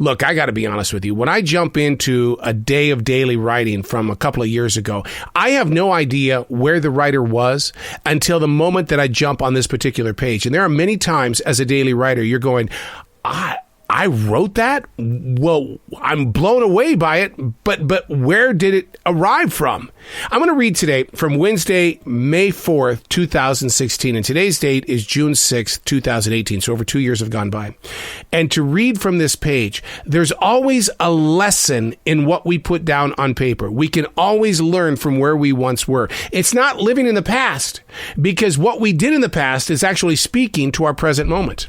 Look, I got to be honest with you. When I jump into a day of daily writing from a couple of years ago, I have no idea where the writer was until the moment that I jump on this particular page. And there are many times as a daily writer, you're going, I wrote that? Well, I'm blown away by it, but where did it arrive from? I'm going to read today from Wednesday, May 4th, 2016, and today's date is June 6th, 2018, so over 2 years have gone by. And to read from this page, there's always a lesson in what we put down on paper. We can always learn from where we once were. It's not living in the past, because what we did in the past is actually speaking to our present moment.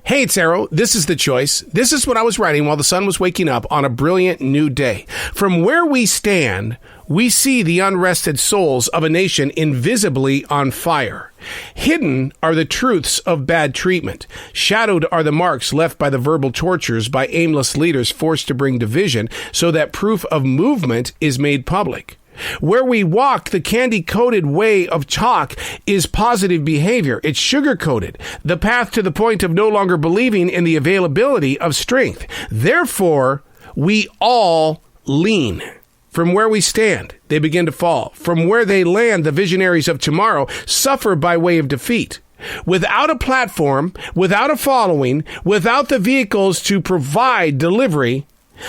Hey, it's Arrow. This is The Choice. This is what I was writing while the sun was waking up on a brilliant new day. From where we stand, we see the unrested souls of a nation invisibly on fire. Hidden are the truths of bad treatment. Shadowed are the marks left by the verbal tortures by aimless leaders forced to bring division so that proof of movement is made public. Where we walk, the candy-coated way of talk is positive behavior. It's sugar-coated, the path to the point of no longer believing in the availability of strength. Therefore, we all lean. From where we stand, they begin to fall. From where they land, the visionaries of tomorrow suffer by way of defeat. Without a platform, without a following, without the vehicles to provide delivery,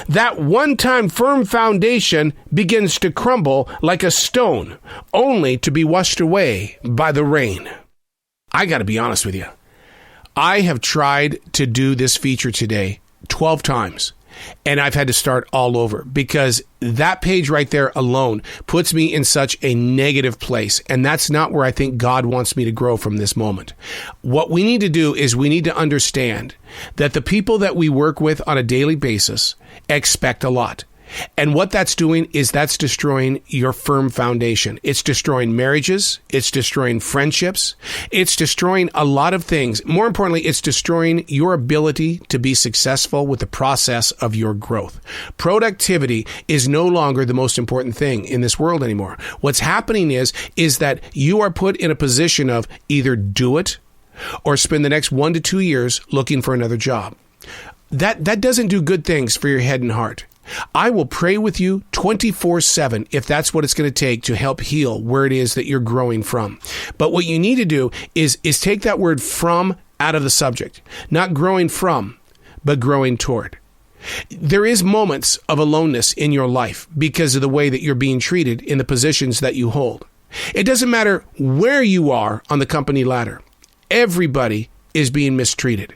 that one-time firm foundation begins to crumble like a stone, only to be washed away by the rain. I got to be honest with you. I have tried to do this feature today 12 times, and I've had to start all over because that page right there alone puts me in such a negative place, and that's not where I think God wants me to grow from this moment. What we need to do is we need to understand that the people that we work with on a daily basis expect a lot. And what that's doing is that's destroying your firm foundation. It's destroying marriages. It's destroying friendships. It's destroying a lot of things. More importantly, it's destroying your ability to be successful with the process of your growth. Productivity is no longer the most important thing in this world anymore. What's happening is that you are put in a position of either do it or spend the next 1 to 2 years looking for another job. That doesn't do good things for your head and heart. I will pray with you 24/7 if that's what it's going to take to help heal where it is that you're growing from. But what you need to do is take that word from out of the subject. Not growing from, but growing toward. There is moments of aloneness in your life because of the way that you're being treated in the positions that you hold. It doesn't matter where you are on the company ladder. Everybody is being mistreated.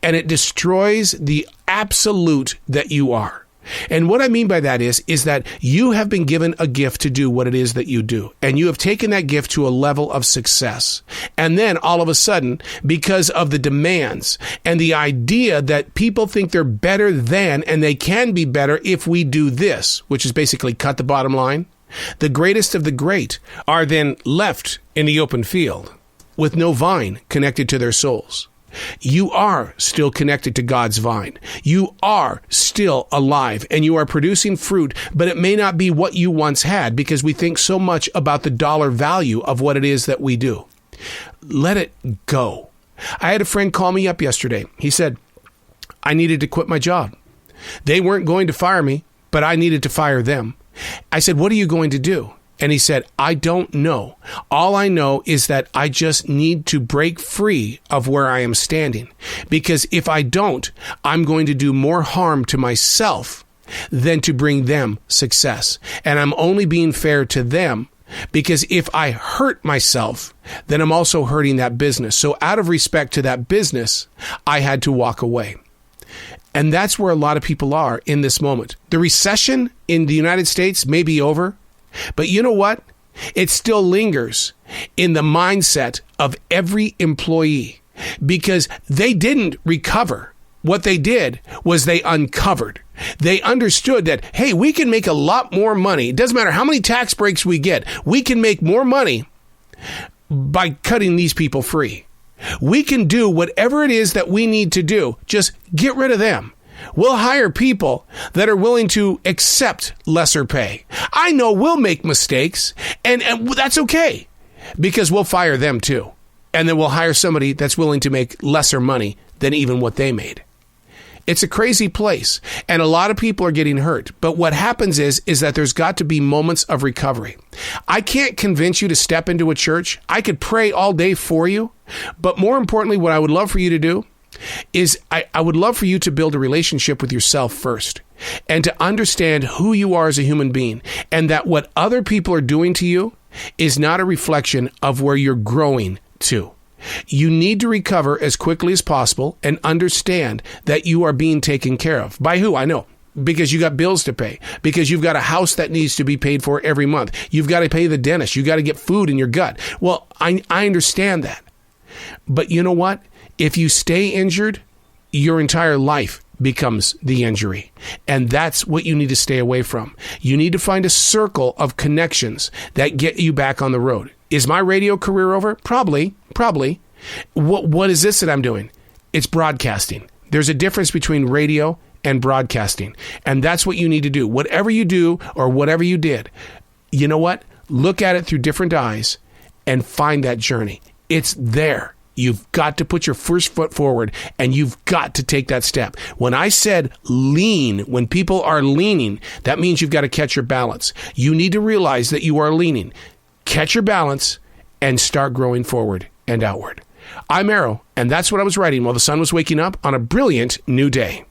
And it destroys the absolute that you are. And what I mean by that is that you have been given a gift to do what it is that you do. And you have taken that gift to a level of success. And then all of a sudden, because of the demands and the idea that people think they're better than, and they can be better if we do this, which is basically cut the bottom line, the greatest of the great are then left in the open field with no vine connected to their souls. You are still connected to God's vine. You are still alive and you are producing fruit, but it may not be what you once had because we think so much about the dollar value of what it is that we do. Let it go. I had a friend call me up yesterday. He said, I needed to quit my job. They weren't going to fire me, but I needed to fire them. I said, what are you going to do? And he said, I don't know. All I know is that I just need to break free of where I am standing. Because if I don't, I'm going to do more harm to myself than to bring them success. And I'm only being fair to them because if I hurt myself, then I'm also hurting that business. So out of respect to that business, I had to walk away. And that's where a lot of people are in this moment. The recession in the United States may be over. But you know what? It still lingers in the mindset of every employee because they didn't recover. What they did was they uncovered. They understood that, hey, we can make a lot more money. It doesn't matter how many tax breaks we get. We can make more money by cutting these people free. We can do whatever it is that we need to do. Just get rid of them. We'll hire people that are willing to accept lesser pay. I know we'll make mistakes, and that's okay, because we'll fire them too. And then we'll hire somebody that's willing to make lesser money than even what they made. It's a crazy place, and a lot of people are getting hurt. But what happens is that there's got to be moments of recovery. I can't convince you to step into a church. I could pray all day for you. But more importantly, what I would love for you to do is I would love for you to build a relationship with yourself first and to understand who you are as a human being, and that what other people are doing to you is not a reflection of where you're growing to. You need to recover as quickly as possible and understand that you are being taken care of. By who? I know. Because you got bills to pay. Because you've got a house that needs to be paid for every month. You've got to pay the dentist. You got to get food in your gut. Well, I understand that. But you know what? If you stay injured, your entire life becomes the injury. And that's what you need to stay away from. You need to find a circle of connections that get you back on the road. Is my radio career over? Probably. What is this that I'm doing? It's broadcasting. There's a difference between radio and broadcasting. And that's what you need to do. Whatever you do or whatever you did, you know what? Look at it through different eyes and find that journey. It's there. You've got to put your first foot forward, and you've got to take that step. When I said lean, when people are leaning, that means you've got to catch your balance. You need to realize that you are leaning. Catch your balance and start growing forward and outward. I'm Arrow, and that's what I was writing while the sun was waking up on a brilliant new day.